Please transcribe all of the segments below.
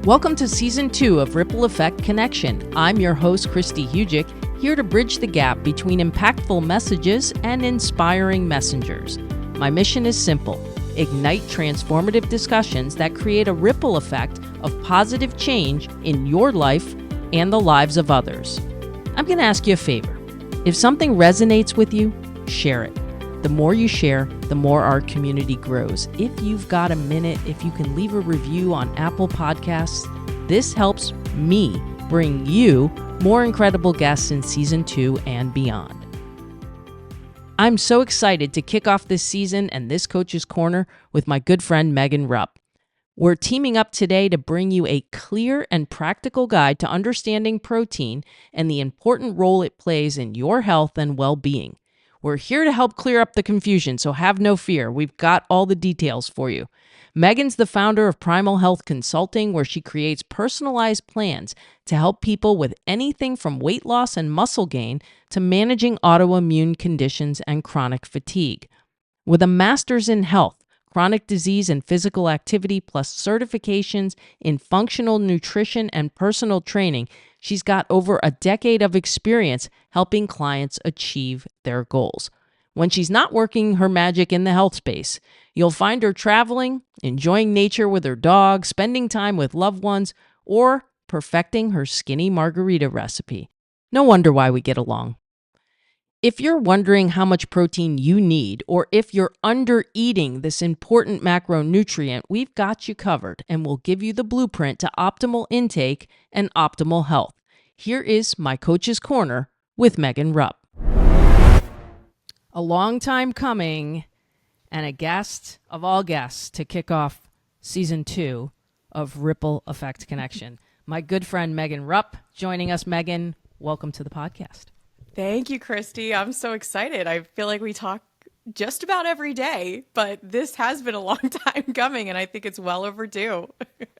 Welcome to Season 2 of Ripple Effect Connection. I'm your host, Christy Hugic, here to bridge the gap between impactful messages and inspiring messengers. My mission is simple: ignite transformative discussions that create a ripple effect of positive change in your life and the lives of others. I'm going to ask you a favor. If something resonates with you, share it. The more you share, the more our community grows. If you've got a minute, if you can leave a review on Apple Podcasts, this helps me bring you more incredible guests in Season 2 and beyond. I'm so excited to kick off this season and this Coach's Corner with my good friend Megan Rupp. We're teaming up today to bring you a clear and practical guide to understanding protein and the important role it plays in your health and well-being. We're here to help clear up the confusion, so have no fear. We've got all the details for you. Megan's the founder of Primal Health Consulting, where she creates personalized plans to help people with anything from weight loss and muscle gain to managing autoimmune conditions and chronic fatigue. With a master's in health, chronic disease and physical activity, plus certifications in functional nutrition and personal training, she's got over a decade of experience helping clients achieve their goals. When she's not working her magic in the health space, you'll find her traveling, enjoying nature with her dog, spending time with loved ones, or perfecting her skinny margarita recipe. No wonder why we get along. If you're wondering how much protein you need, or if you're undereating this important macronutrient, we've got you covered, and we'll give you the blueprint to optimal intake and optimal health. Here is my Coach's Corner with Megan Rupp. A long time coming, and a guest of all guests to kick off Season 2 of Ripple Effect Connection. My good friend Megan Rupp joining us. Megan, welcome to the podcast. Thank you, Christy. I'm so excited. I feel like we talk just about every day, but this has been a long time coming, and I think it's well overdue.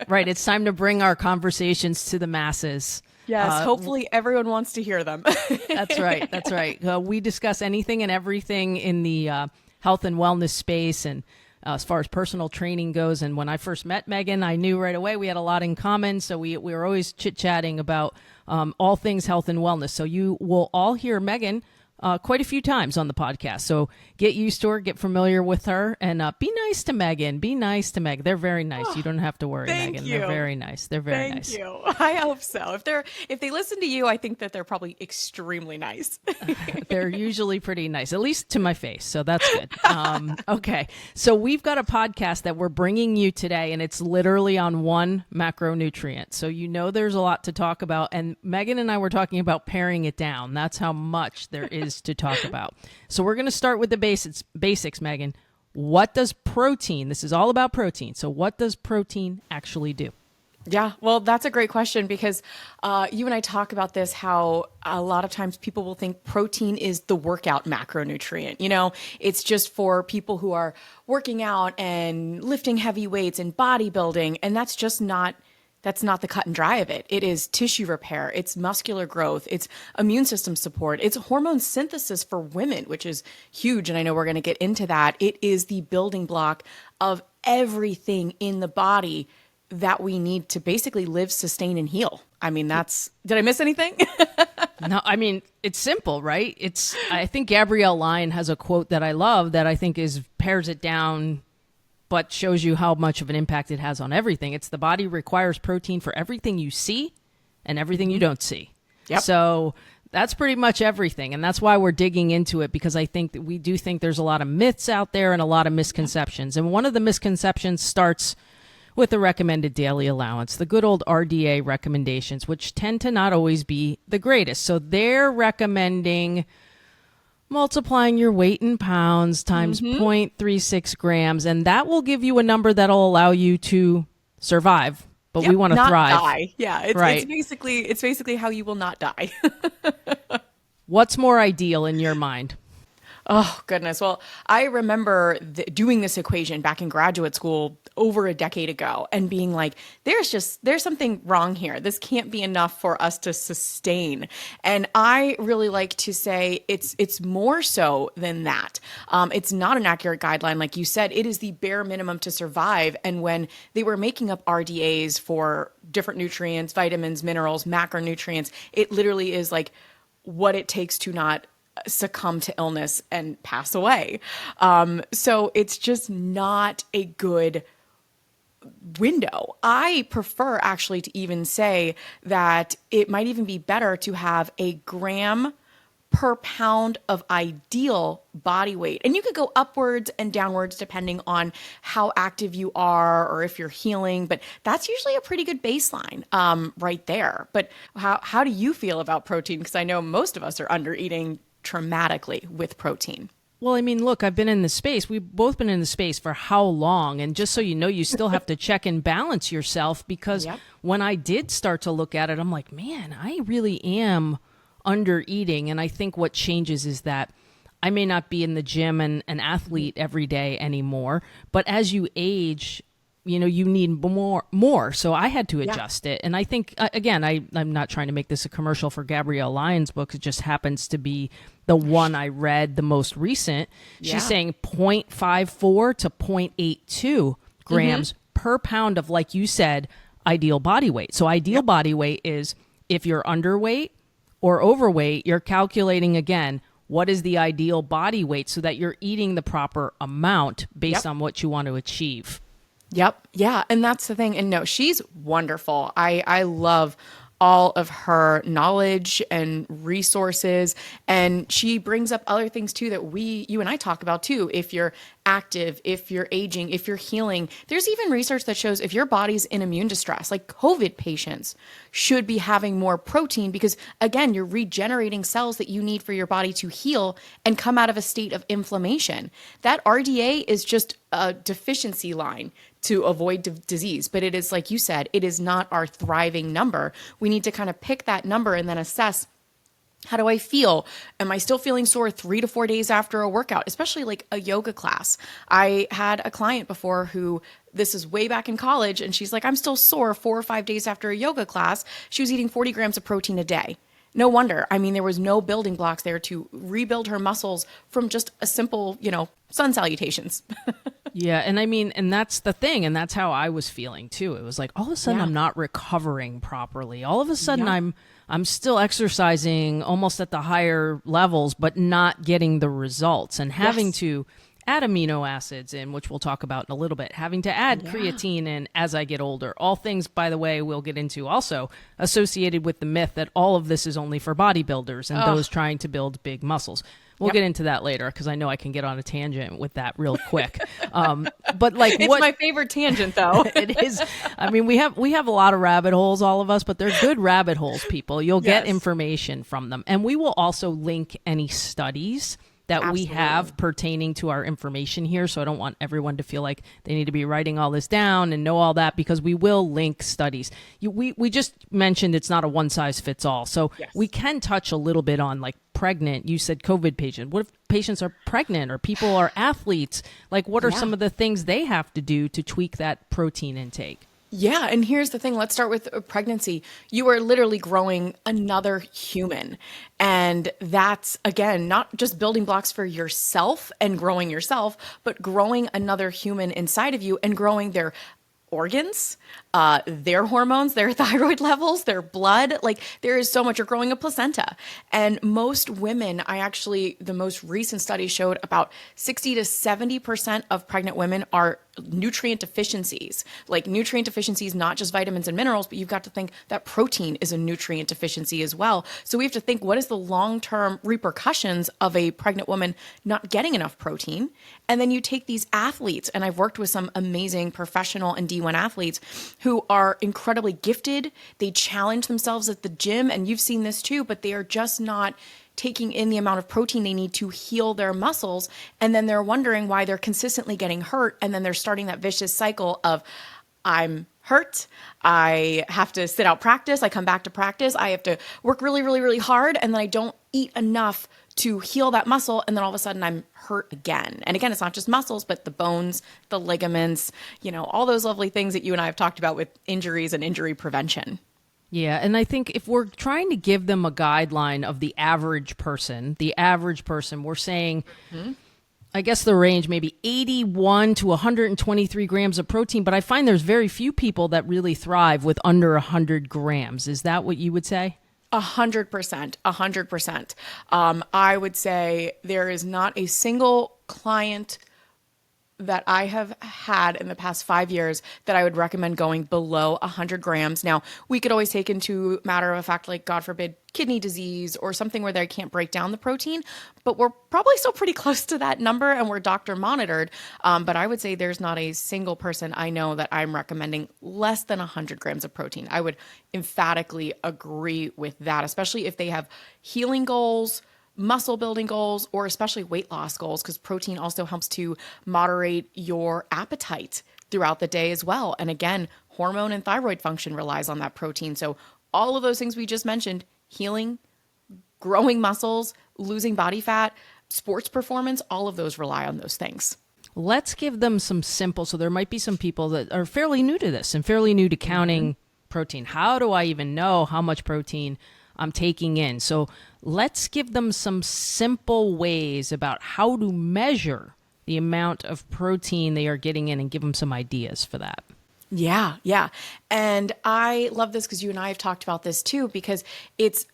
Right. It's time to bring our conversations to the masses. Yes, hopefully everyone wants to hear them. That's right. That's right. We discuss anything and everything in the health and wellness space, and as far as personal training goes. And when I first met Megan, I knew right away we had a lot in common. So we were always chit-chatting about all things health and wellness. So you will all hear Megan quite a few times on the podcast. So get used to her, get familiar with her, and be nice to Megan. Be nice to Megan. They're very nice. You don't have to worry, Megan. You. They're very nice. They're very nice. Thank you. I hope so. If they listen to you, I think that they're probably extremely nice. They're usually pretty nice, at least to my face. So that's good. Okay. So we've got a podcast that we're bringing you today, and it's literally on one macronutrient. So you know there's a lot to talk about. And Megan and I were talking about paring it down. That's how much there is to talk about. So we're going to start with the basics, Megan. What does protein, this is all about protein. So what does protein actually do? Yeah, well, that's a great question because you and I talk about this, how a lot of times people will think protein is the workout macronutrient. You know, it's just for people who are working out and lifting heavy weights and bodybuilding. And that's not the cut and dry of it. It is tissue repair, it's muscular growth, it's immune system support, it's hormone synthesis for women, which is huge. And I know we're going to get into that. It is the building block of everything in the body that we need to basically live, sustain, and heal. I mean, did I miss anything? No, I mean, it's simple, right? I think Gabrielle Lyon has a quote that I love that I think pares it down, but shows you how much of an impact it has on everything. It's the body requires protein for everything you see and everything you don't see. Yep. So that's pretty much everything. And that's why we're digging into it, because I think that we do think there's a lot of myths out there and a lot of misconceptions. And one of the misconceptions starts with the recommended daily allowance, the good old RDA recommendations, which tend to not always be the greatest. So they're recommending multiplying your weight in pounds times 0.36 grams, and that will give you a number that'll allow you to survive. But we want to thrive. Not die. Yeah, right. It's basically how you will not die. What's more ideal in your mind? Oh, goodness. Well, I remember doing this equation back in graduate school over a decade ago and being like, there's something wrong here. This can't be enough for us to sustain. And I really like to say it's more so than that. It's not an accurate guideline. Like you said, it is the bare minimum to survive. And when they were making up RDAs for different nutrients, vitamins, minerals, macronutrients, it literally is like what it takes to not succumb to illness and pass away. So it's just not a good window. I prefer actually to even say that it might even be better to have a gram per pound of ideal body weight. And you could go upwards and downwards depending on how active you are or if you're healing, but that's usually a pretty good baseline right there. But how do you feel about protein? Because I know most of us are under eating traumatically with protein. Well, I mean, look, I've been in the space. We've both been in the space for how long? And just so you know, you still have to check and balance yourself because when I did start to look at it, I'm like, man, I really am under eating. And I think what changes is that I may not be in the gym and an athlete every day anymore, but as you age, you know, you need more. So I had to adjust it. And I think, again, I'm not trying to make this a commercial for Gabrielle Lyon's book. It just happens to be the one I read, the most recent. She's saying 0.54 to 0.82 grams per pound of, like you said, ideal body weight. So ideal body weight is if you're underweight or overweight, you're calculating again, what is the ideal body weight so that you're eating the proper amount based on what you want to achieve. Yep. Yeah. And that's the thing. And no, she's wonderful. I love all of her knowledge and resources. And she brings up other things too that you and I talk about too. If you're active, if you're aging, if you're healing, there's even research that shows if your body's in immune distress, like COVID patients should be having more protein because again, you're regenerating cells that you need for your body to heal and come out of a state of inflammation. That RDA is just a deficiency line to avoid disease. But it is, like you said, it is not our thriving number. We need to kind of pick that number and then assess, how do I feel? Am I still feeling sore 3 to 4 days after a workout, especially like a yoga class? I had a client before who, this is way back in college, and she's like, I'm still sore 4 or 5 days after a yoga class. She was eating 40 grams of protein a day. No wonder. I mean, there was no building blocks there to rebuild her muscles from just a simple, sun salutations. Yeah. And I mean, and that's the thing. And that's how I was feeling too. It was like, all of a sudden I'm not recovering properly. All of a sudden I'm still exercising almost at the higher levels, but not getting the results and having to add amino acids in, which we'll talk about in a little bit, having to add creatine in as I get older. All things, by the way, we'll get into also associated with the myth that all of this is only for bodybuilders and those trying to build big muscles. We'll get into that later because I know I can get on a tangent with that real quick. But like, it's my favorite tangent, though. It is. I mean, we have a lot of rabbit holes, all of us, but they're good rabbit holes, people. You'll get information from them, and we will also link any studies that we have pertaining to our information here. So I don't want everyone to feel like they need to be writing all this down and know all that because we will link studies. We just mentioned it's not a one size fits all. So we can touch a little bit on like pregnant. You said COVID patient. What if patients are pregnant or people are athletes? Like what are some of the things they have to do to tweak that protein intake? Yeah. And here's the thing. Let's start with pregnancy. You are literally growing another human. And that's, again, not just building blocks for yourself and growing yourself, but growing another human inside of you and growing their organs, their hormones, their thyroid levels, their blood. Like there is so much. You're growing a placenta. And most women, the most recent study showed about 60 to 70% of pregnant women are nutrient deficiencies, like nutrient deficiencies, not just vitamins and minerals, but you've got to think that protein is a nutrient deficiency as well. So we have to think, what is the long-term repercussions of a pregnant woman not getting enough protein? And then you take these athletes, and I've worked with some amazing professional and D1 athletes who are incredibly gifted. They challenge themselves at the gym, and you've seen this too, but they are just not taking in the amount of protein they need to heal their muscles. And then they're wondering why they're consistently getting hurt. And then they're starting that vicious cycle of, I'm hurt. I have to sit out practice. I come back to practice. I have to work really, really, really hard. And then I don't eat enough to heal that muscle, and then all of a sudden I'm hurt again. And again, it's not just muscles, but the bones, the ligaments, all those lovely things that you and I have talked about with injuries and injury prevention. Yeah, and I think if we're trying to give them a guideline of the average person, we're saying, I guess the range maybe 81 to 123 grams of protein, but I find there's very few people that really thrive with under 100 grams. Is that what you would say? 100%, 100%. I would say there is not a single client that I have had in the past 5 years that I would recommend going below 100 grams. Now, we could always take into matter of fact, like God forbid, kidney disease or something where they can't break down the protein, but we're probably still pretty close to that number and we're doctor monitored. But I would say there's not a single person I know that I'm recommending less than 100 grams of protein. I would emphatically agree with that, especially if they have healing goals, muscle building goals, or especially weight loss goals, because protein also helps to moderate your appetite throughout the day as well. And again, hormone and thyroid function relies on that protein. So all of those things we just mentioned, healing, growing muscles, losing body fat, sports performance, all of those rely on those things. Let's give them some simple, so there might be some people that are fairly new to this and fairly new to counting protein. How do I even know how much protein I'm taking in? So let's give them some simple ways about how to measure the amount of protein they are getting in and give them some ideas for that. Yeah. And I love this because you and I have talked about this too, because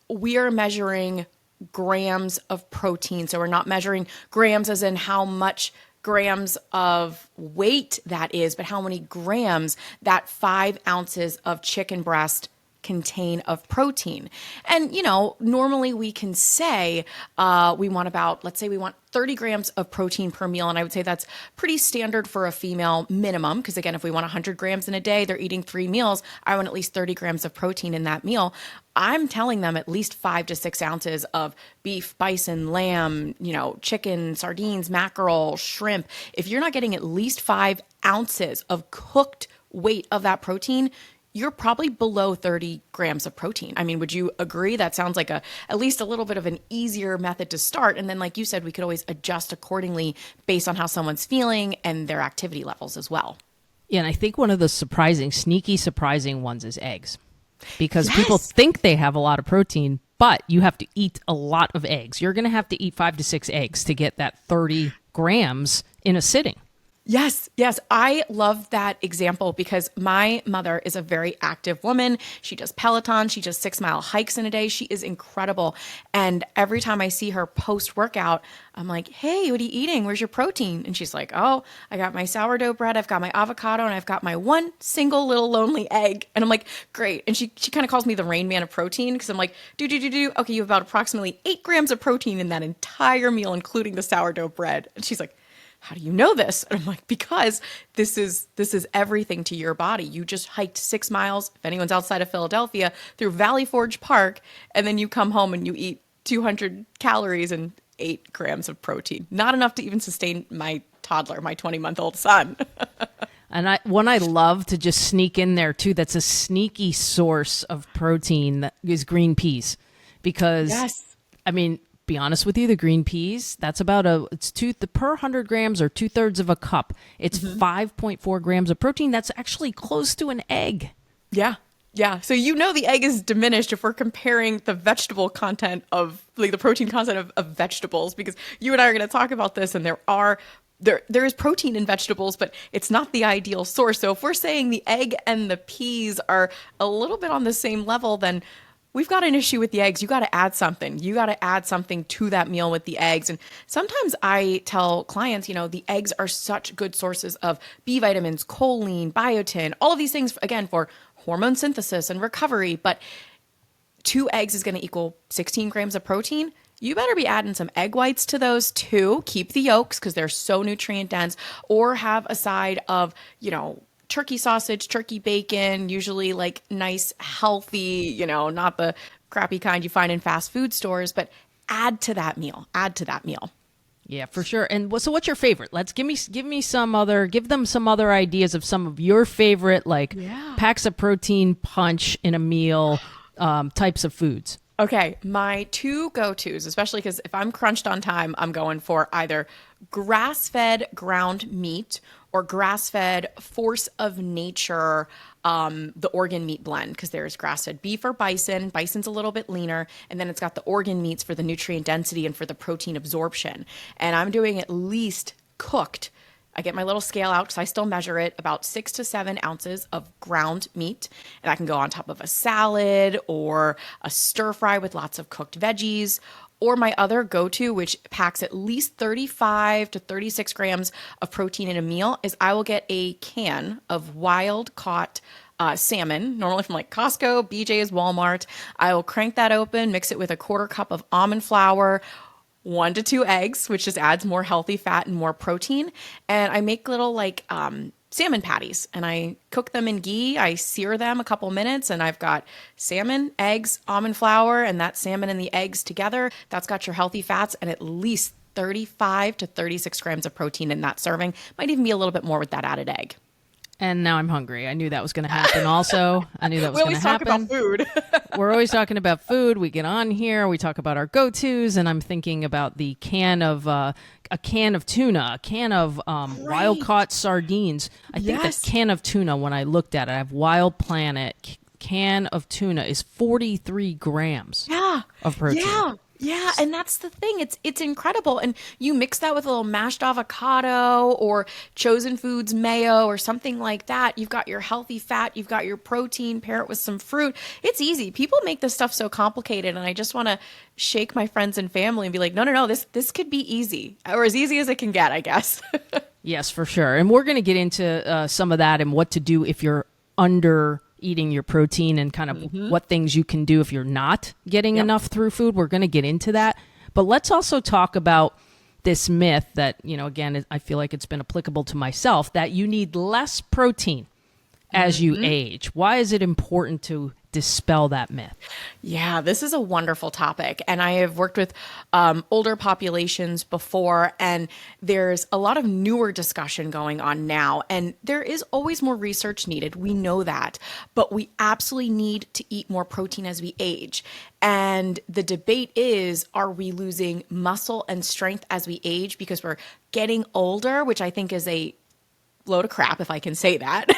we are measuring grams of protein. So we're not measuring grams as in how much grams of weight that is, but how many grams that 5 ounces of chicken breast contain of protein. And, normally we can say let's say we want 30 grams of protein per meal. And I would say that's pretty standard for a female minimum. Because again, if we want 100 grams in a day, they're eating 3 meals. I want at least 30 grams of protein in that meal. I'm telling them at least 5 to 6 ounces of beef, bison, lamb, chicken, sardines, mackerel, shrimp. If you're not getting at least 5 ounces of cooked weight of that protein, you're probably below 30 grams of protein. I mean, would you agree? That sounds like at least a little bit of an easier method to start. And then, like you said, we could always adjust accordingly based on how someone's feeling and their activity levels as well. Yeah, and I think one of the sneaky surprising ones is eggs. Because people think they have a lot of protein, but you have to eat a lot of eggs. You're going to have to eat 5 to 6 eggs to get that 30 grams in a sitting. Yes. I love that example because my mother is a very active woman. She does Peloton. She does 6-mile hikes in a day. She is incredible. And every time I see her post-workout, I'm like, hey, what are you eating? Where's your protein? And she's like, oh, I got my sourdough bread. I've got my avocado and I've got my one single little lonely egg. And I'm like, great. And she kind of calls me the Rain Man of protein because I'm like, do. Okay, you have about approximately 8 grams of protein in that entire meal, including the sourdough bread. And she's like, how do you know this? And I'm like, because this is everything to your body. You just hiked 6 miles, if anyone's outside of Philadelphia, through Valley Forge Park, and then you come home and you eat 200 calories and 8 grams of protein. Not enough to even sustain my toddler, my 20-month-old son. And one I love to just sneak in there too, that's a sneaky source of protein, that is green peas. Because, I mean, be honest with you, the green peas, that's about per 100 grams or 2/3 of a cup. It's 5.4 grams of protein. That's actually close to an egg. Yeah. So the egg is diminished if we're comparing the vegetable content of the protein content of vegetables, because you and I are going to talk about this, and there is protein in vegetables, but it's not the ideal source. So if we're saying the egg and the peas are a little bit on the same level, then we've got an issue with the eggs. You got to add something. You got to add something to that meal with the eggs. And sometimes I tell clients, the eggs are such good sources of B vitamins, choline, biotin, all of these things, again, for hormone synthesis and recovery. But 2 eggs is going to equal 16 grams of protein. You better be adding some egg whites to those too. Keep the yolks because they're so nutrient dense, or have a side of, turkey sausage, turkey bacon, usually like nice, healthy, not the crappy kind you find in fast food stores, but add to that meal. Yeah, for sure. And so what's your favorite? give them some other ideas of some of your favorite, packs of protein punch in a meal, types of foods. Okay, my two go-tos, especially because if I'm crunched on time, I'm going for either grass-fed ground meat or grass-fed Force of Nature, the organ meat blend, because there's grass-fed beef or bison. Bison's a little bit leaner, and then it's got the organ meats for the nutrient density and for the protein absorption. And I'm doing at least cooked. I get my little scale out because I still measure it, about 6 to 7 ounces of ground meat. And I can go on top of a salad or a stir fry with lots of cooked veggies. Or my other go to, which packs at least 35 to 36 grams of protein in a meal, is I will get a can of wild caught salmon, normally from like Costco, BJ's, Walmart. I will crank that open, mix it with a quarter cup of almond flour, 1 to 2 eggs, which just adds more healthy fat and more protein. And I make little like salmon patties and I cook them in ghee. I sear them a couple minutes and I've got salmon, eggs, almond flour, and that salmon and the eggs together. That's got your healthy fats and at least 35 to 36 grams of protein in that serving. Might even be a little bit more with that added egg. And now I'm hungry. I knew that was going to happen also. I knew that was We going to always talk happen. about food. We're always talking about food. We get on here, we talk about our go-tos, and I'm thinking about the can of a can of tuna, a can of wild-caught sardines. I think Yes. the can of tuna, when I looked at it, I have Wild Planet can of tuna is 43 grams Yeah. of protein. Yeah. Yeah, and that's the thing. It's incredible. And you mix that with a little mashed avocado or Chosen Foods mayo or something like that. You've got your healthy fat, you've got your protein, pair it with some fruit. It's easy. People make this stuff so complicated, and I just want to shake my friends and family and be like, no, this could be easy, or as easy as it can get, I guess. Yes, for sure. And we're going to get into some of that and what to do if you're under eating your protein and kind of what things you can do if you're not getting enough through food. We're going to get into that. But let's also talk about this myth that, again, I feel like it's been applicable to myself, that you need less protein as you age. Why is it important to dispel that myth? Yeah, this is a wonderful topic. And I have worked with older populations before, and there's a lot of newer discussion going on now. And there is always more research needed. We know that. But we absolutely need to eat more protein as we age. And the debate is, are we losing muscle and strength as we age because we're getting older, which I think is a load of crap, if I can say that.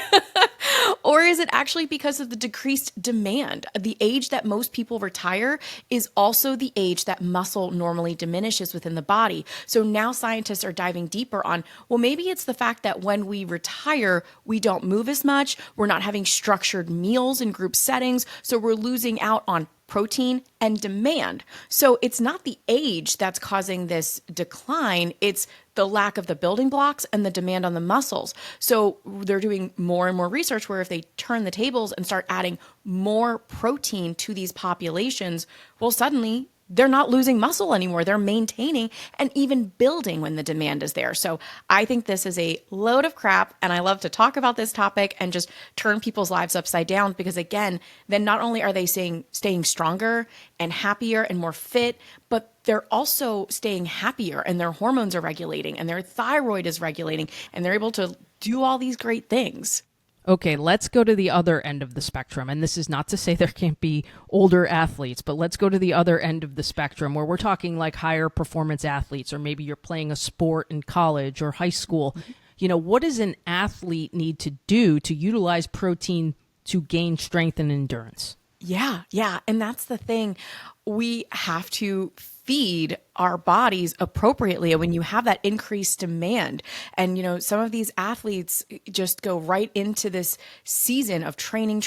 Or is it actually because of the decreased demand? The age that most people retire is also the age that muscle normally diminishes within the body. So now scientists are diving deeper on, well, maybe it's the fact that when we retire, we don't move as much. We're not having structured meals in group settings. So we're losing out on protein and demand. So it's not the age that's causing this decline. It's the lack of the building blocks and the demand on the muscles. So they're doing more and more research where if they turn the tables and start adding more protein to these populations, well, suddenly they're not losing muscle anymore. They're maintaining and even building when the demand is there. So I think this is a load of crap. And I love to talk about this topic and just turn people's lives upside down because, again, then not only are they staying stronger and happier and more fit, but they're also staying happier and their hormones are regulating and their thyroid is regulating and they're able to do all these great things. Okay, let's go to the other end of the spectrum. And this is not to say there can't be older athletes, but let's go to the other end of the spectrum where we're talking like higher performance athletes, or maybe you're playing a sport in college or high school. What does an athlete need to do to utilize protein to gain strength and endurance? Yeah. And that's the thing. We have to feed our bodies appropriately. And when you have that increased demand, and some of these athletes just go right into this season of training,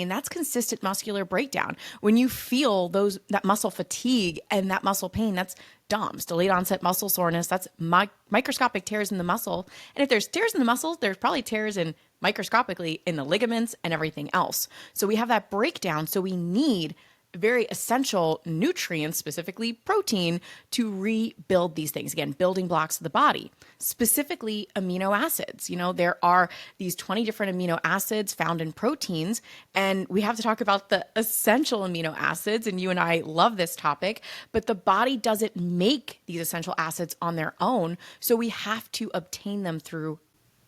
and that's consistent muscular breakdown. When you feel that muscle fatigue and that muscle pain, that's DOMS, delayed onset muscle soreness. That's microscopic tears in the muscle. And if there's tears in the muscle, there's probably tears microscopically in the ligaments and everything else. So we have that breakdown. So we need very essential nutrients, specifically protein, to rebuild these things. Again, building blocks of the body, specifically amino acids. There are these 20 different amino acids found in proteins, and we have to talk about the essential amino acids. And you and I love this topic, but the body doesn't make these essential acids on their own. So we have to obtain them through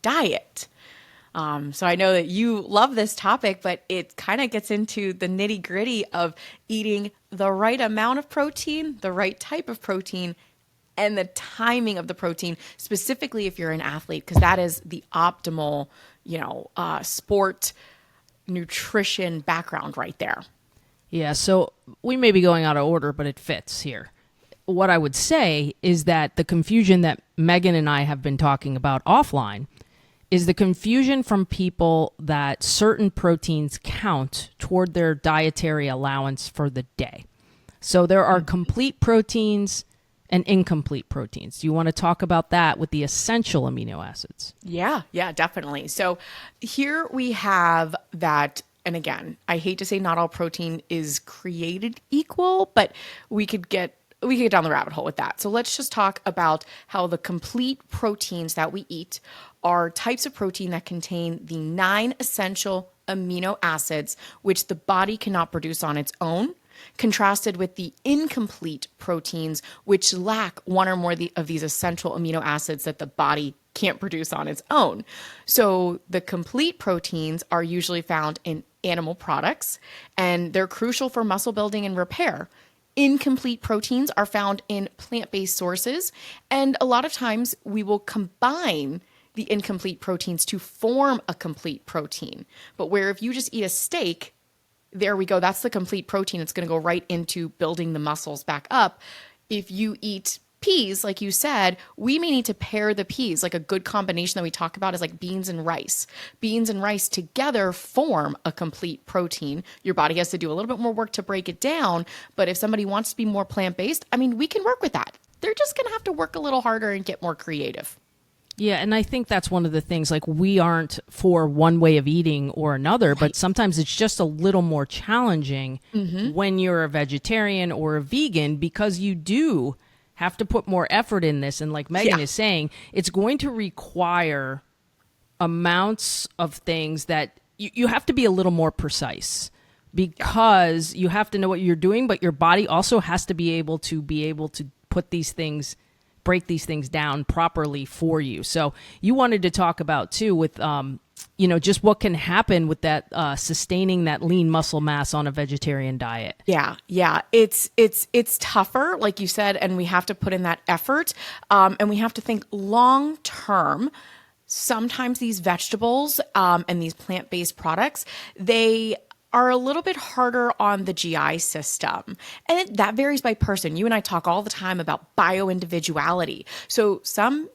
diet. So I know that you love this topic, but it kind of gets into the nitty gritty of eating the right amount of protein, the right type of protein, and the timing of the protein, specifically if you're an athlete, because that is the optimal, sport nutrition background right there. Yeah, so we may be going out of order, but it fits here. What I would say is that the confusion that Megan and I have been talking about offline is the confusion from people that certain proteins count toward their dietary allowance for the day. So there are complete proteins and incomplete proteins. Do you want to talk about that with the essential amino acids? Yeah, definitely. So here we have that. And again, I hate to say not all protein is created equal, but we could get down the rabbit hole with that. So let's just talk about how the complete proteins that we eat are types of protein that contain the 9 essential amino acids, which the body cannot produce on its own, contrasted with the incomplete proteins, which lack one or more of these essential amino acids that the body can't produce on its own. So the complete proteins are usually found in animal products, and they're crucial for muscle building and repair. Incomplete proteins are found in plant-based sources, and a lot of times we will combine the incomplete proteins to form a complete protein. But where if you just eat a steak, there we go, that's the complete protein. It's going to go right into building the muscles back up. If you eat peas, like you said, we may need to pair the peas. Like a good combination that we talk about is like beans and rice. Beans and rice together form a complete protein. Your body has to do a little bit more work to break it down. But if somebody wants to be more plant-based, we can work with that. They're just going to have to work a little harder and get more creative. Yeah, and I think that's one of the things, like we aren't for one way of eating or another, right. But sometimes it's just a little more challenging when you're a vegetarian or a vegan, because you do have to put more effort in this. And like Megan is saying, it's going to require amounts of things that you have to be a little more precise, because you have to know what you're doing, but your body also has to be able to put these things, break these things down properly for you. So you wanted to talk about too with, just what can happen with that, sustaining that lean muscle mass on a vegetarian diet. Yeah. It's tougher, like you said, and we have to put in that effort. And we have to think long term. Sometimes these vegetables, and these plant-based products, they are a little bit harder on the GI system. And that varies by person. You and I talk all the time about bio-individuality. So some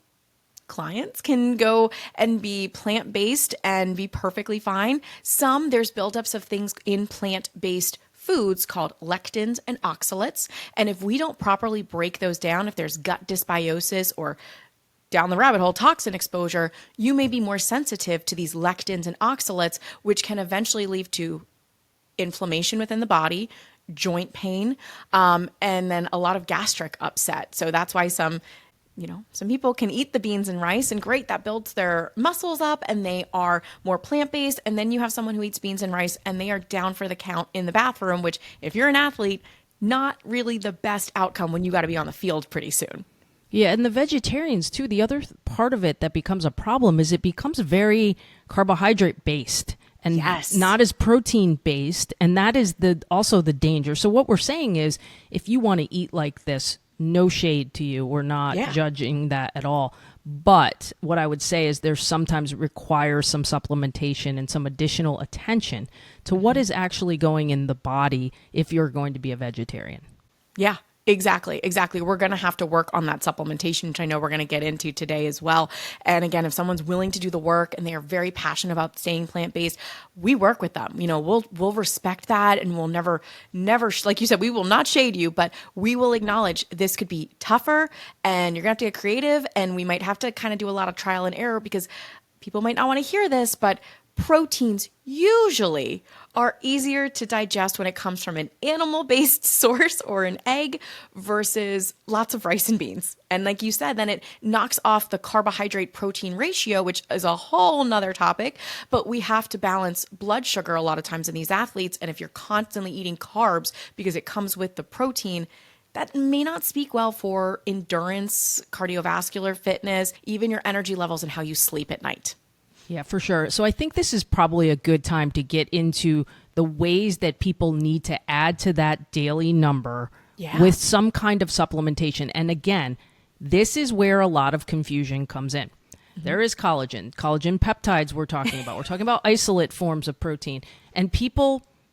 clients can go and be plant-based and be perfectly fine. Some, there's buildups of things in plant-based foods called lectins and oxalates. And if we don't properly break those down, if there's gut dysbiosis or down the rabbit hole, toxin exposure, you may be more sensitive to these lectins and oxalates, which can eventually lead to inflammation within the body, joint pain, and then a lot of gastric upset. So that's why some people can eat the beans and rice, and great, that builds their muscles up and they are more plant-based. And then you have someone who eats beans and rice and they are down for the count in the bathroom, which if you're an athlete, not really the best outcome when you got to be on the field pretty soon. Yeah, and the vegetarians too, the other part of it that becomes a problem is it becomes very carbohydrate based and not as protein based, and that is also the danger. So what we're saying is, if you want to eat like this, no shade to you, we're not judging that at all. But what I would say is there's sometimes requires some supplementation and some additional attention to what is actually going in the body if you're going to be a vegetarian. Yeah. Exactly. We're going to have to work on that supplementation, which I know we're going to get into today as well. And again, if someone's willing to do the work and they are very passionate about staying plant-based, we work with them. We'll respect that, and we'll never, like you said, we will not shade you, but we will acknowledge this could be tougher and you're going to have to get creative, and we might have to kind of do a lot of trial and error, because people might not want to hear this, but proteins usually are easier to digest when it comes from an animal-based source or an egg versus lots of rice and beans. And like you said, then it knocks off the carbohydrate protein ratio, which is a whole nother topic. But we have to balance blood sugar a lot of times in these athletes. And if you're constantly eating carbs because it comes with the protein, that may not speak well for endurance, cardiovascular fitness, even your energy levels and how you sleep at night. Yeah, for sure. So I think this is probably a good time to get into the ways that people need to add to that daily number with some kind of supplementation. And again, this is where a lot of confusion comes in. There is collagen peptides we're talking about. We're talking about isolate forms of protein. And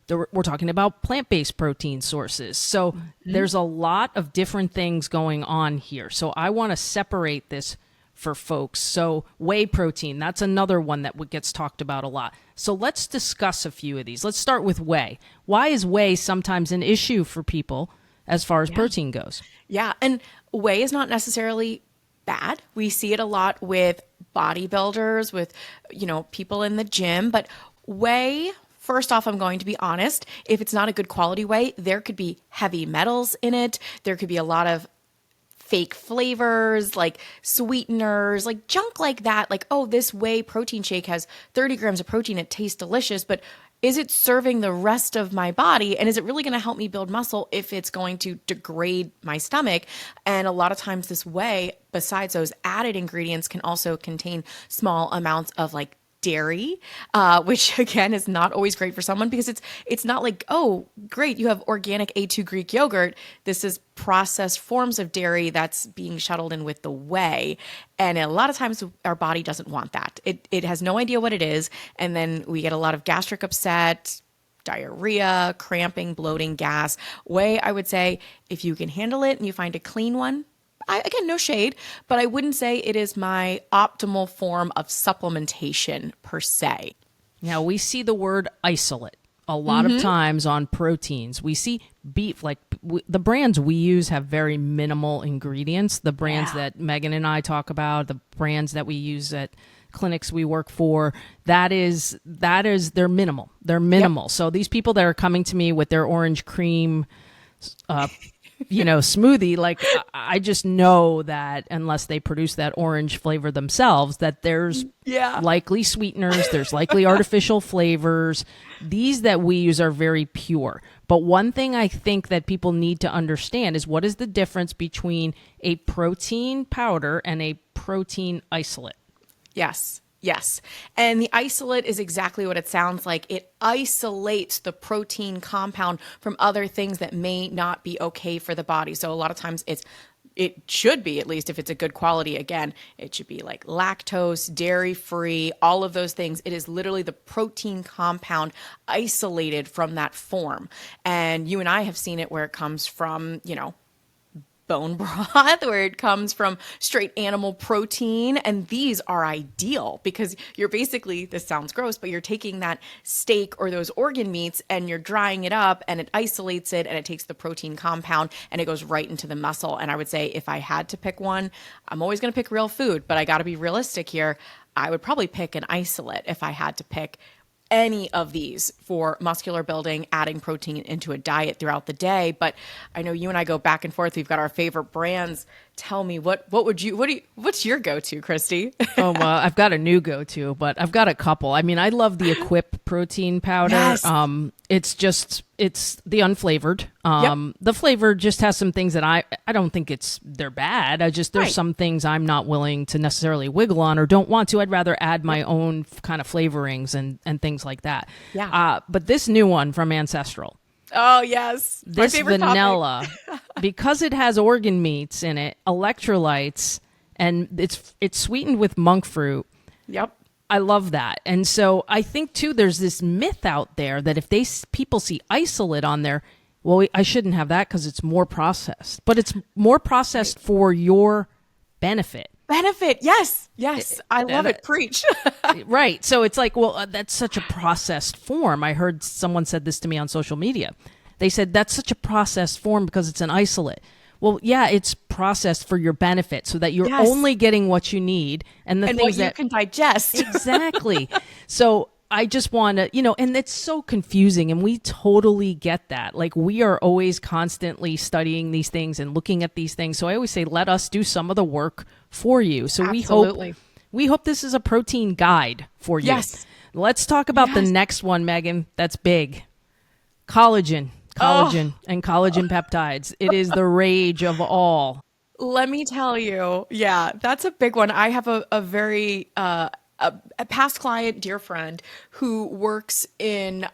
we're talking about plant-based protein sources. So there's a lot of different things going on here. So I want to separate this for folks. So whey protein, that's another one that gets talked about a lot. So let's discuss a few of these. Let's start with whey. Why is whey sometimes an issue for people as far as protein goes? Yeah, and whey is not necessarily bad. We see it a lot with bodybuilders, with, people in the gym, but whey, first off, I'm going to be honest, if it's not a good quality whey, there could be heavy metals in it. There could be a lot of fake flavors, like sweeteners, like junk like that. Like, oh, this whey protein shake has 30 grams of protein. It tastes delicious, but is it serving the rest of my body? And is it really going to help me build muscle if it's going to degrade my stomach? And a lot of times this whey, besides those added ingredients, can also contain small amounts of like dairy, which again is not always great for someone, because it's not like, oh, great, you have organic A2 Greek yogurt. This is processed forms of dairy that's being shuttled in with the whey. And a lot of times our body doesn't want that. It has no idea what it is. And then we get a lot of gastric upset, diarrhea, cramping, bloating, gas. Whey, I would say, if you can handle it and you find a clean one, again, no shade, but I wouldn't say it is my optimal form of supplementation per se. Now, we see the word isolate a lot of times on proteins. We see beef, like the brands we use have very minimal ingredients. The brands that Megan and I talk about, the brands that we use at clinics we work for, they're minimal. They're minimal. Yep. So these people that are coming to me with their orange cream smoothie, like I just know that unless they produce that orange flavor themselves, that there's likely sweeteners, there's likely artificial flavors. These that we use are very pure. But one thing I think that people need to understand is what is the difference between a protein powder and a protein isolate? Yes. And the isolate is exactly what it sounds like. It isolates the protein compound from other things that may not be okay for the body. So a lot of times it should be, at least if it's a good quality, again, it should be like lactose, dairy-free, all of those things. It is literally the protein compound isolated from that form. And you and I have seen it where it comes from, bone broth, where it comes from straight animal protein. And these are ideal because you're basically, this sounds gross, but you're taking that steak or those organ meats and you're drying it up and it isolates it and it takes the protein compound and it goes right into the muscle. And I would say if I had to pick one, I'm always going to pick real food, but I got to be realistic here. I would probably pick an isolate if I had to pick any of these for muscular building, adding protein into a diet throughout the day. But I know you and I go back and forth. We've got our favorite brands. Tell me, what's your go-to, Christy? Oh, well, I've got a new go-to, but I've got a couple. I mean, I love the Equip protein powder. Yes. It's the unflavored. The flavor just has some things that I don't think they're bad. There's some things I'm not willing to necessarily wiggle on or don't want to. I'd rather add my own kind of flavorings and things like that. Yeah. But this new one from Ancestral. Oh, yes. This vanilla, because it has organ meats in it, electrolytes, and it's sweetened with monk fruit. Yep. I love that. And so I think, too, there's this myth out there that if people see isolate on there, well, I shouldn't have that because it's more processed. But it's more processed for your benefit. Yes. I love it. Preach. Right. So it's like, well, that's such a processed form. I heard someone said this to me on social media. They said that's such a processed form because it's an isolate. Well, yeah, it's processed for your benefit so that you're only getting what you need and the things what that you can digest. Exactly. So I just want to, and it's so confusing, and we totally get that. Like, we are always constantly studying these things and looking at these things. So I always say, let us do some of the work for you. So Absolutely. we hope this is a protein guide for you. Yes. Let's talk about the next one, Megan. That's big. Collagen and collagen peptides. It is the rage of all. Let me tell you. Yeah, that's a big one. I have a very a past client, dear friend, who works in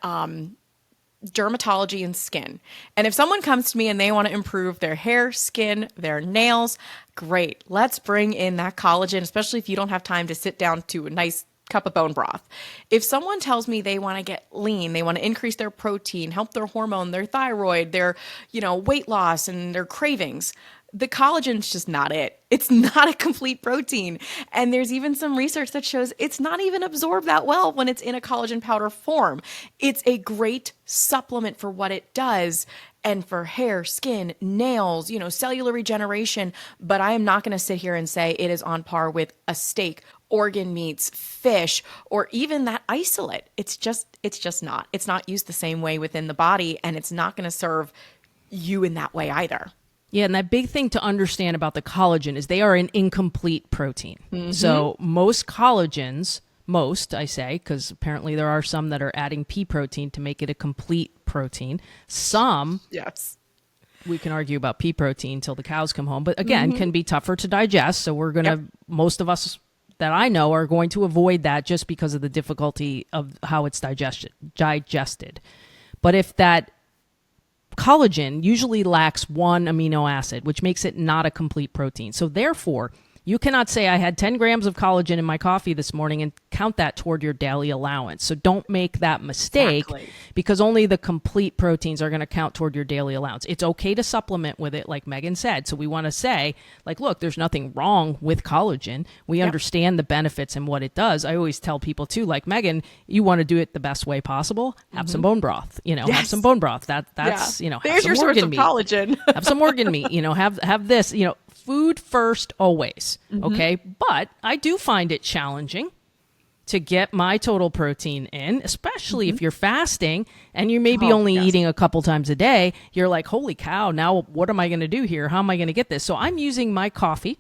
dermatology and skin. And if someone comes to me and they want to improve their hair, skin, their nails, great. Let's bring in that collagen, especially if you don't have time to sit down to a nice cup of bone broth. If someone tells me they want to get lean, they want to increase their protein, help their hormone, their thyroid, their, weight loss and their cravings, the collagen's just not it. It's not a complete protein. And there's even some research that shows it's not even absorbed that well when it's in a collagen powder form. It's a great supplement for what it does and for hair, skin, nails, cellular regeneration. But I am not going to sit here and say it is on par with a steak, organ meats, fish, or even that isolate. It's just not. It's not used the same way within the body, and it's not going to serve you in that way either. Yeah, and that big thing to understand about the collagen is they are an incomplete protein. So most collagens, I say, because apparently there are some that are adding pea protein to make it a complete protein. Some, yes, we can argue about pea protein till the cows come home, but again, can be tougher to digest. So we're going to, most of us that I know are going to avoid that just because of the difficulty of how it's digested. But if that collagen usually lacks one amino acid, which makes it not a complete protein. So therefore, you cannot say I had 10 grams of collagen in my coffee this morning and count that toward your daily allowance. So don't make that mistake because only the complete proteins are going to count toward your daily allowance. It's okay to supplement with it, like Megan said. So we want to say, look, there's nothing wrong with collagen. We understand the benefits and what it does. I always tell people too, like Megan, you want to do it the best way possible. Have some bone broth, have some bone broth. That's, there's your source of collagen. Have some organ meat, have this, food first always. Okay. But I do find it challenging to get my total protein in, especially if you're fasting and you may be only eating a couple times a day. You're like, holy cow, now what am I going to do here? How am I going to get this? So I'm using my coffee,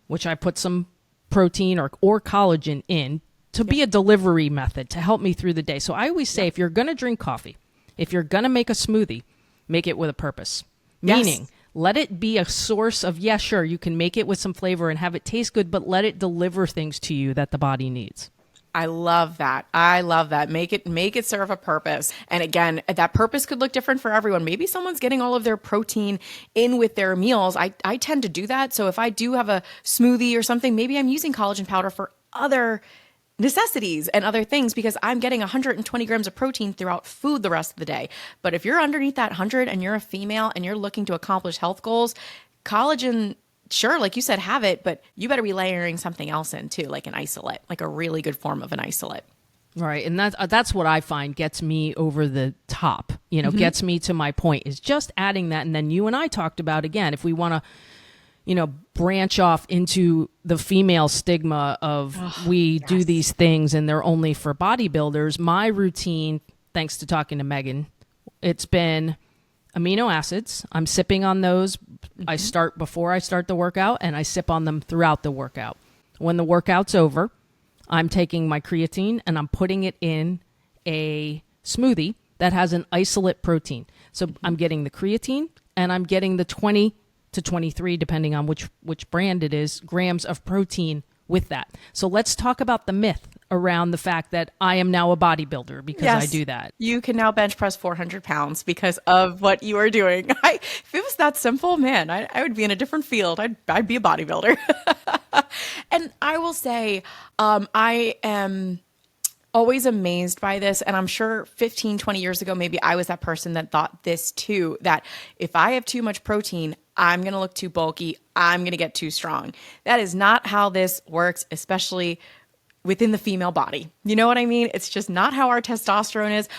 which I put some protein or collagen in to be a delivery method to help me through the day. So I always say, if you're going to drink coffee, if you're going to make a smoothie, make it with a purpose. Meaning, let it be a source of, sure, you can make it with some flavor and have it taste good, but let it deliver things to you that the body needs. I love that. Make it serve a purpose. And again, that purpose could look different for everyone. Maybe someone's getting all of their protein in with their meals. I tend to do that. So if I do have a smoothie or something, maybe I'm using collagen powder for other necessities and other things because I'm getting 120 grams of protein throughout food the rest of the day. But if you're underneath that 100 and you're a female and you're looking to accomplish health goals, collagen, sure, like you said, have it, but you better be layering something else in too, like an isolate, like a really good form of an isolate. Right. And that's what I find gets me over the top, gets me to my point is just adding that. And then you and I talked about, again, if we want to, branch off into the female stigma of we do these things and they're only for bodybuilders. My routine, thanks to talking to Megan, it's been amino acids. I'm sipping on those. I start before I start the workout and I sip on them throughout the workout. When the workout's over, I'm taking my creatine and I'm putting it in a smoothie that has an isolate protein. So I'm getting the creatine and I'm getting the 20 to 23, depending on which brand it is, grams of protein with that. So let's talk about the myth around the fact that I am now a bodybuilder because I do that. You can now bench press 400 pounds because of what you are doing. If it was that simple, man, I would be in a different field. I'd be a bodybuilder. And I will say, I am always amazed by this. And I'm sure 15, 20 years ago, maybe I was that person that thought this too, that if I have too much protein, I'm going to look too bulky. I'm going to get too strong. That is not how this works, especially within the female body. You know what I mean? It's just not how our testosterone is.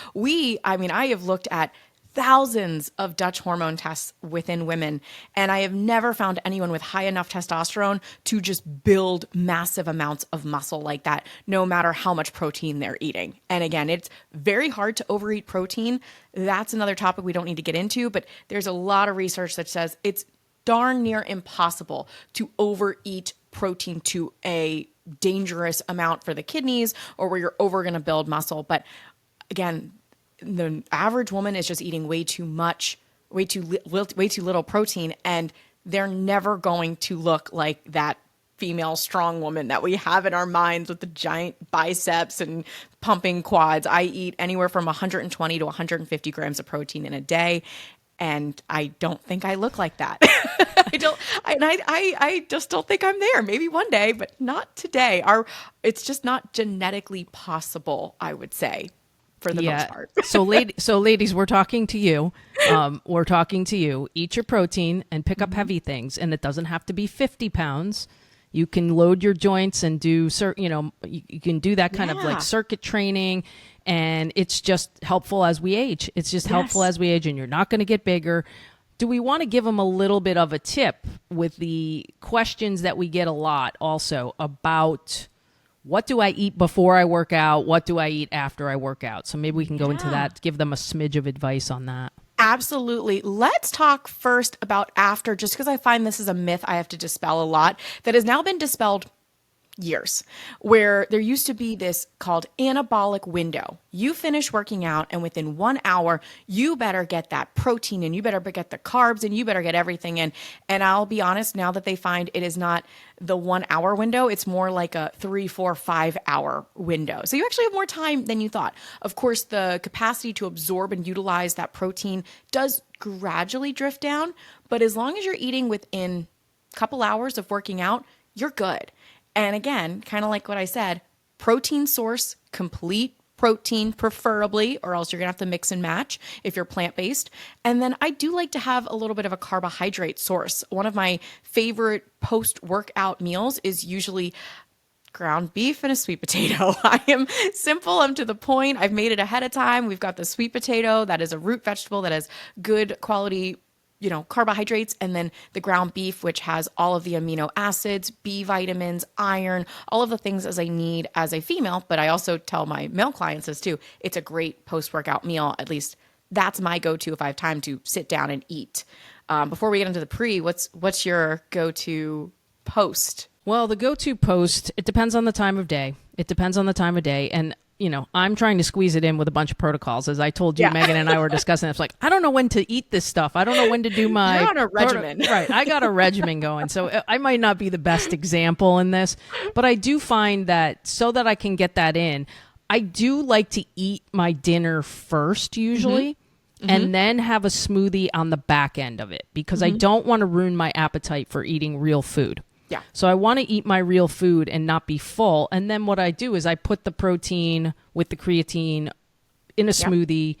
I have looked at thousands of Dutch hormone tests within women, and I have never found anyone with high enough testosterone to just build massive amounts of muscle like that, no matter how much protein they're eating. And again, it's very hard to overeat protein. That's another topic we don't need to get into, but there's a lot of research that says it's darn near impossible to overeat protein to a dangerous amount for the kidneys or where you're over going to build muscle. But again, the average woman is just eating way too little protein, and they're never going to look like that female strong woman that we have in our minds with the giant biceps and pumping quads. I eat anywhere from 120 to 150 grams of protein in a day. And I don't think I look like that. I just don't think I'm there. Maybe one day, but not today. It's just not genetically possible, I would say, for the most part. So ladies, we're talking to you. We're talking to you. Eat your protein and pick up heavy things. And it doesn't have to be 50 pounds. You can load your joints and do, you can do that kind of like circuit training. And it's just helpful as we age. It's just helpful as we age, and you're not going to get bigger. Do we want to give them a little bit of a tip with the questions that we get a lot also about what do I eat before I work out? What do I eat after I work out? So maybe we can go into that, give them a smidge of advice on that. Absolutely. Let's talk first about after, just because I find this is a myth I have to dispel a lot that has now been dispelled years, where there used to be this called anabolic window. You finish working out and within 1 hour, you better get that protein and you better get the carbs and you better get everything in. And I'll be honest, now that they find it is not the 1 hour window, it's more like a 3, 4, 5 hour window. So you actually have more time than you thought. Of course, the capacity to absorb and utilize that protein does gradually drift down, but as long as you're eating within a couple hours of working out, you're good. And again, kind of like what I said, protein source, complete protein preferably, or else you're going to have to mix and match if you're plant-based. And then I do like to have a little bit of a carbohydrate source. One of my favorite post-workout meals is usually ground beef and a sweet potato. I am simple. I'm to the point. I've made it ahead of time. We've got the sweet potato. That is a root vegetable that has good quality carbohydrates, and then the ground beef, which has all of the amino acids, B vitamins, iron, all of the things as I need as a female. But I also tell my male clients this too. It's a great post-workout meal. At least that's my go-to if I have time to sit down and eat. Before we get into the pre, what's your go-to post? Well, the go-to post, it depends on the time of day. And I'm trying to squeeze it in with a bunch of protocols. As I told you, Megan and I were discussing, it's like, I don't know when to eat this stuff. I don't know when to do my... You're on a regimen. Right. I got a regimen going. So I might not be the best example in this, but I do find that so that I can get that in, I do like to eat my dinner first usually, and then have a smoothie on the back end of it because I don't want to ruin my appetite for eating real food. Yeah. So I want to eat my real food and not be full. And then what I do is I put the protein with the creatine in a smoothie.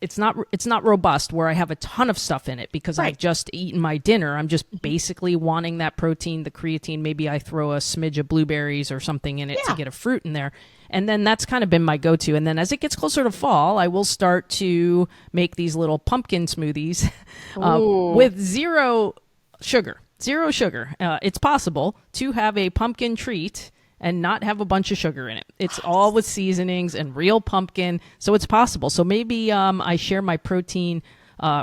It's not robust where I have a ton of stuff in it because I've just eaten my dinner. I'm just basically wanting that protein, the creatine. Maybe I throw a smidge of blueberries or something in it to get a fruit in there. And then that's kind of been my go-to. And then as it gets closer to fall, I will start to make these little pumpkin smoothies with zero sugar. Zero sugar. It's possible to have a pumpkin treat and not have a bunch of sugar in it. It's all with seasonings and real pumpkin, so it's possible. So maybe I share my protein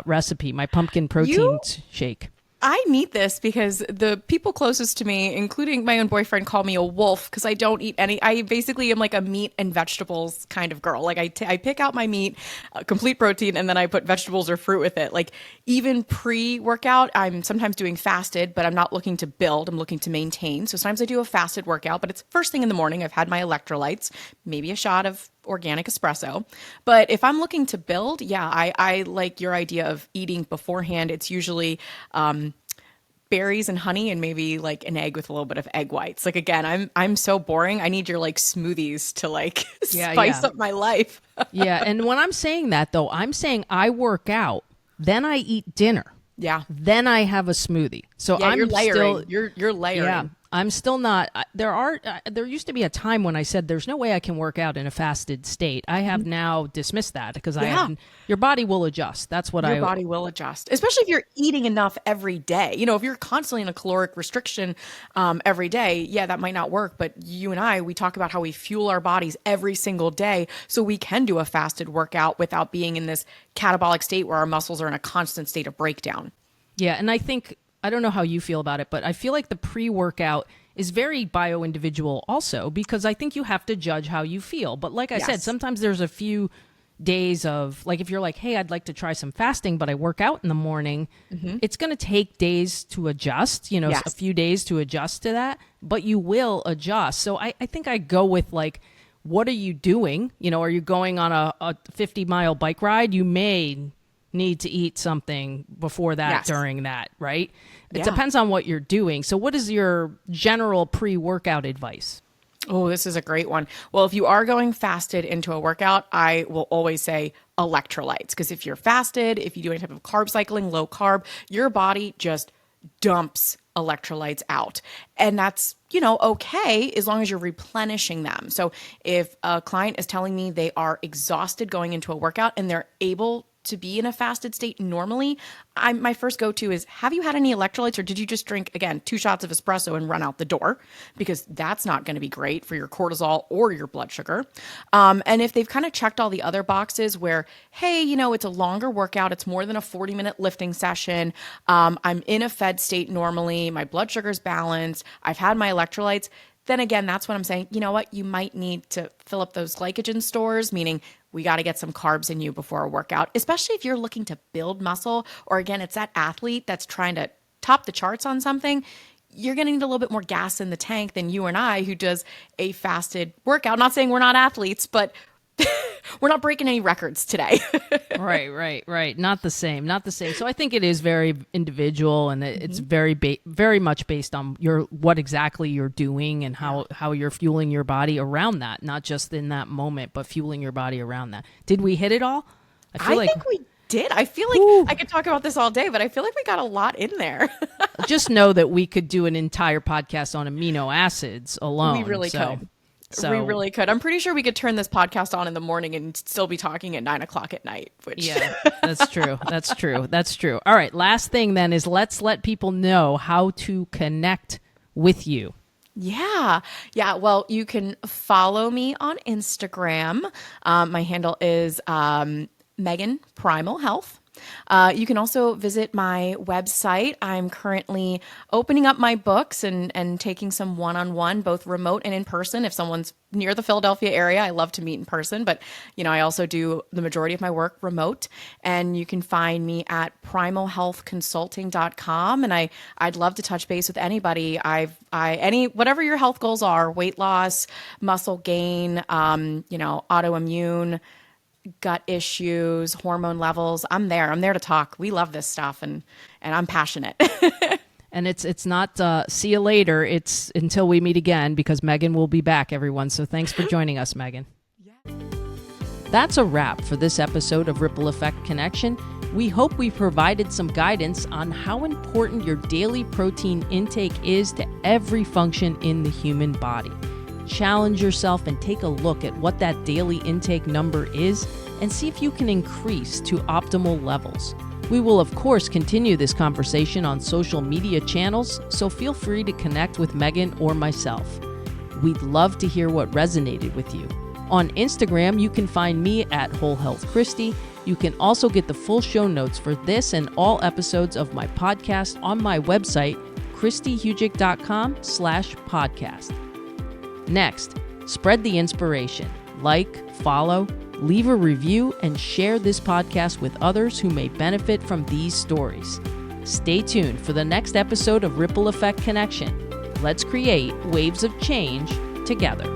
recipe, my pumpkin protein shake. I need this because the people closest to me, including my own boyfriend, call me a wolf because I don't eat any. I basically am like a meat and vegetables kind of girl. Like I pick out my meat, complete protein, and then I put vegetables or fruit with it. Like even pre-workout, I'm sometimes doing fasted, but I'm not looking to build. I'm looking to maintain. So sometimes I do a fasted workout, but it's first thing in the morning. I've had my electrolytes, maybe a shot of organic espresso. But if I'm looking to build, I like your idea of eating beforehand. It's usually berries and honey and maybe like an egg with a little bit of egg whites. Like again, I'm so boring. I need your like smoothies to like spice up my life. And when I'm saying that though, I'm saying I work out, then I eat dinner. Yeah. Then I have a smoothie. So you're layering. You're layering. Yeah. I'm still not. There used to be a time when I said there's no way I can work out in a fasted state. I have now dismissed that because your body will adjust. That's what your body will adjust, especially if you're eating enough every day. If you're constantly in a caloric restriction every day, that might not work. But you and we talk about how we fuel our bodies every single day, so we can do a fasted workout without being in this catabolic state where our muscles are in a constant state of breakdown. Yeah, and I don't know how you feel about it, but I feel like the pre-workout is very bio-individual also because I think you have to judge how you feel. But like I said, sometimes there's a few days of, like, if you're like, hey, I'd like to try some fasting, but I work out in the morning, it's going to take days to adjust, a few days to adjust to that, but you will adjust. So I think I go with like, what are you doing? Are you going on a 50-mile bike ride? You may need to eat something before that, during that, right? It depends on what you're doing. So what is your general pre-workout advice? Oh, this is a great one. Well, if you are going fasted into a workout, I will always say electrolytes, because if you're fasted, if you do any type of carb cycling, low carb, your body just dumps electrolytes out. And that's, okay, as long as you're replenishing them. So if a client is telling me they are exhausted going into a workout and they're able to be in a fasted state normally, my first go-to is, have you had any electrolytes, or did you just drink, again, 2 shots of espresso and run out the door? Because that's not going to be great for your cortisol or your blood sugar. And if they've kind of checked all the other boxes where, hey, it's a longer workout, it's more than a 40-minute lifting session, I'm in a fed state normally, my blood sugar's balanced, I've had my electrolytes, then again, that's when I'm saying, you know what, you might need to fill up those glycogen stores, meaning we got to get some carbs in you before a workout, especially if you're looking to build muscle, or again, it's that athlete that's trying to top the charts on something. You're going to need a little bit more gas in the tank than you and I, who does a fasted workout. Not saying we're not athletes, but we're not breaking any records today. Right. Not the same. So I think it is very individual, and it's very much based on what exactly you're doing and how you're fueling your body around that, not just in that moment, but fueling your body around that. Did we hit it all? I think we did. I feel like I could talk about this all day, but I feel like we got a lot in there. Just know that we could do an entire podcast on amino acids alone. We really could. We really could. I'm pretty sure we could turn this podcast on in the morning and still be talking at 9:00 at night. That's true. All right. Last thing then is, let's let people know how to connect with you. Yeah. Well, you can follow me on Instagram. My handle is Megan Primal Health. You can also visit my website. I'm currently opening up my books and taking some one-on-one, both remote and in person. If someone's near the Philadelphia area, I love to meet in person, but I also do the majority of my work remote, and you can find me at primalhealthconsulting.com. And I'd love to touch base with anybody. Whatever your health goals are, weight loss, muscle gain, autoimmune, gut issues, hormone levels, I'm there to talk. We love this stuff, and I'm passionate. And it's not see you later. It's until we meet again, because Megan will be back, everyone. So thanks for joining us, Megan. That's a wrap for this episode of Ripple Effect Connection. We hope we provided some guidance on how important your daily protein intake is to every function in the human body. Challenge yourself and take a look at what that daily intake number is, and see if you can increase to optimal levels. We will, of course, continue this conversation on social media channels, so feel free to connect with Megan or myself. We'd love to hear what resonated with you. On Instagram, you can find me at Whole Health Christy. You can also get the full show notes for this and all episodes of my podcast on my website, christyhugic.com/podcast. Next, spread the inspiration. Like, follow, leave a review, and share this podcast with others who may benefit from these stories. Stay tuned for the next episode of Ripple Effect Connection. Let's create waves of change together.